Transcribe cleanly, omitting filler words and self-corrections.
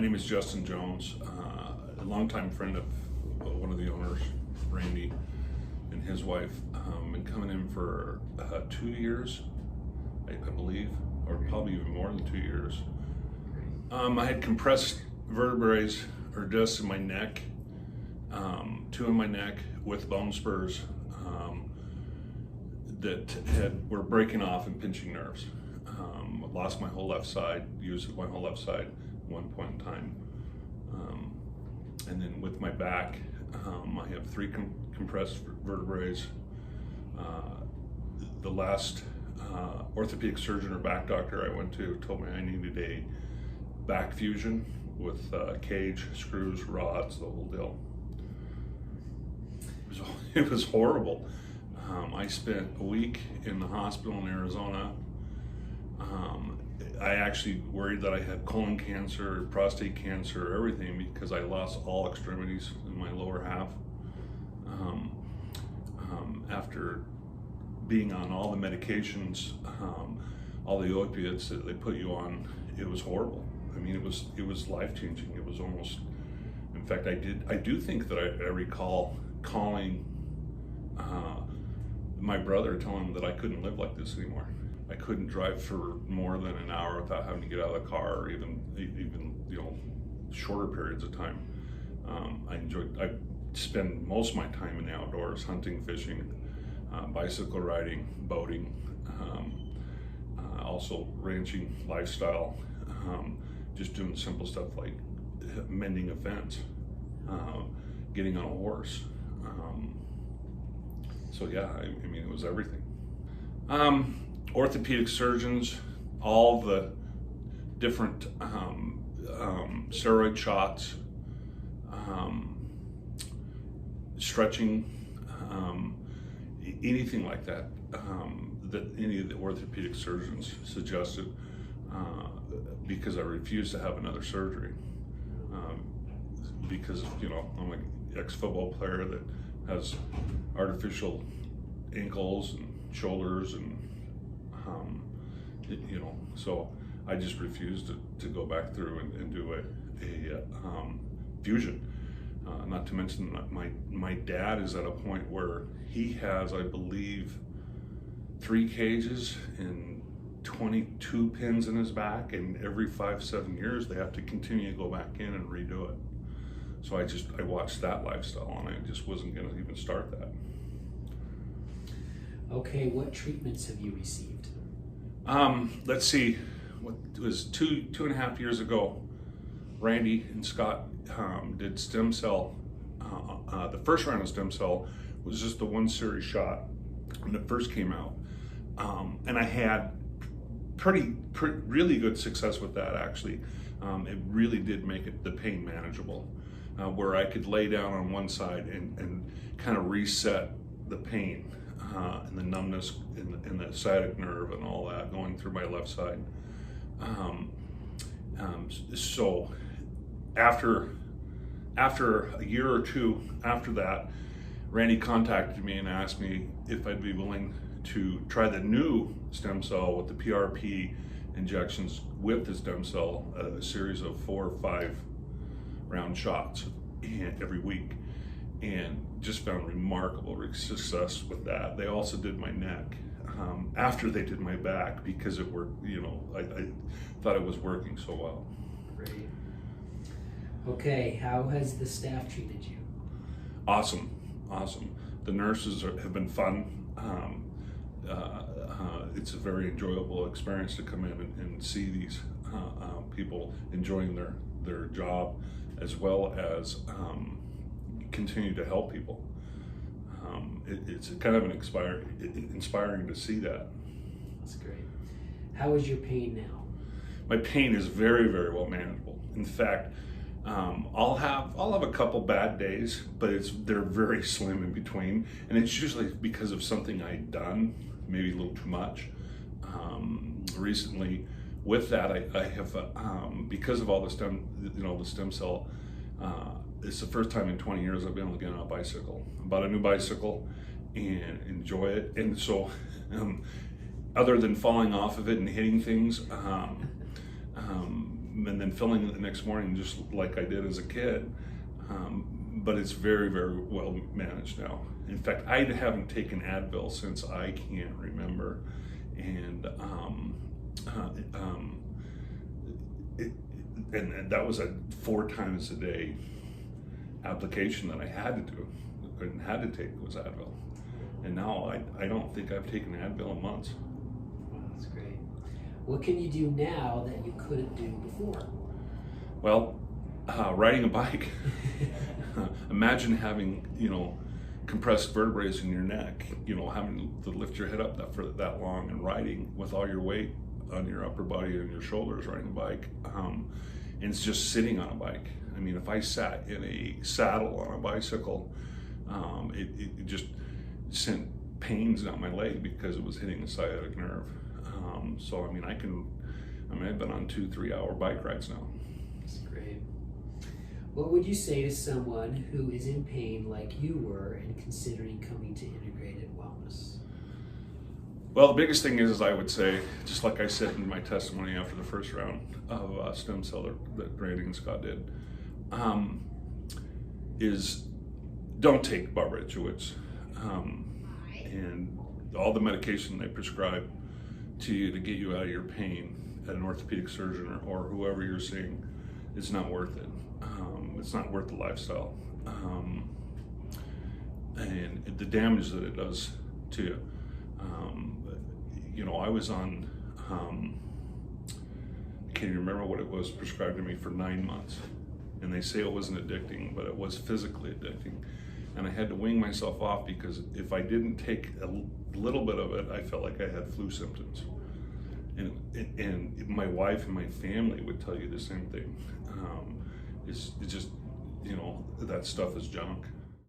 name is Justin Jones, a longtime friend of one of the owners, Randy, and his wife. Been coming in for 2 years, I believe, or probably even more than 2 years. I had compressed vertebrae or discs in my neck, 2 in my neck with bone spurs that were breaking off and pinching nerves. Lost my whole left side, used my whole left side at one point in time. And then with my back, I have 3 compressed vertebrae. The last orthopedic surgeon or back doctor I went to told me I needed a back fusion with cage, screws, rods, the whole deal. It was horrible. I spent a week in the hospital in Arizona. I actually worried that I had colon cancer, prostate cancer, everything, because I lost all extremities in my lower half. After being on all the medications, all the opiates that they put you on, it was horrible. I mean, it was life-changing. It was almost, in fact, I do think that I recall calling my brother, telling him that I couldn't live like this anymore. I couldn't drive for more than an hour without having to get out of the car, or even shorter periods of time. I spend most of my time in the outdoors, hunting, fishing, bicycle riding, boating, also ranching lifestyle, just doing simple stuff like mending a fence, getting on a horse. So yeah, I mean, it was everything. Orthopedic surgeons, all the different steroid shots, stretching, anything like that, that any of the orthopedic surgeons suggested, because I refused to have another surgery. Because I'm an ex-football player that has artificial ankles and shoulders, and so I just refused to go back through and do a fusion. Not to mention that my dad is at a point where he has, I believe, 3 cages and 22 pins in his back, and every 5-7 years they have to continue to go back in and redo it. So I watched that lifestyle, and I just wasn't going to even start that. Okay, what treatments have you received? Let's see, what was 2.5 years ago, Randy and Scott did stem cell. The first round of stem cell was just the 1 series shot when it first came out. And I had really good success with that, actually. It really did make the pain manageable, where I could lay down on one side and kind of reset the pain and the numbness in the sciatic nerve and all that going through my left side. So after a year or 2 after that, Randy contacted me and asked me if I'd be willing to try the new stem cell with the PRP injections with the stem cell, a series of 4 or 5 round shots every week, and just found remarkable success with that. They also did my neck after they did my back, because it worked. I thought it was working so well. Great. Okay, how has the staff treated you? Awesome. The nurses have been fun. It's a very enjoyable experience to come in and see these people enjoying their job, as well as continue to help people. It's kind of inspiring to see that. That's great. How is your pain now? My pain is very, very well manageable. In fact, I'll have a couple bad days, but they're very slim in between, and it's usually because of something I'd done, maybe a little too much. Recently, with that, I have because of all the stem cell. It's the first time in 20 years I've been able to get on a bicycle. I bought a new bicycle and enjoy it, and so other than falling off of it and hitting things, and then filling it the next morning just like I did as a kid. But it's very, very well managed now. In fact, I haven't taken Advil since I can't remember, and and that was a 4 times a day application that I had to do and had to take was Advil. And now I don't think I've taken Advil in months. Wow, that's great. What can you do now that you couldn't do before? Well, riding a bike. Imagine having, compressed vertebrae in your neck, having to lift your head up for that long and riding with all your weight on your upper body and your shoulders riding a bike. And it's just sitting on a bike. I mean, if I sat in a saddle on a bicycle, it just sent pains down my leg because it was hitting the sciatic nerve. So, I mean, I've been on 2-3 hour bike rides now. That's great. What would you say to someone who is in pain like you were and considering coming to integrated wellness? Well, the biggest thing is I would say, just like I said in my testimony after the first round of stem cell that Randy and Scott did, is don't take barbiturates and all the medication they prescribe to you to get you out of your pain at an orthopedic surgeon or whoever you're seeing. It's not worth it. It's not worth the lifestyle and the damage that it does to you. I was on, I can't even remember what it was prescribed to me for 9 months. And they say it wasn't addicting, but it was physically addicting. And I had to wean myself off because if I didn't take a little bit of it, I felt like I had flu symptoms. And my wife and my family would tell you the same thing. It's just, that stuff is junk.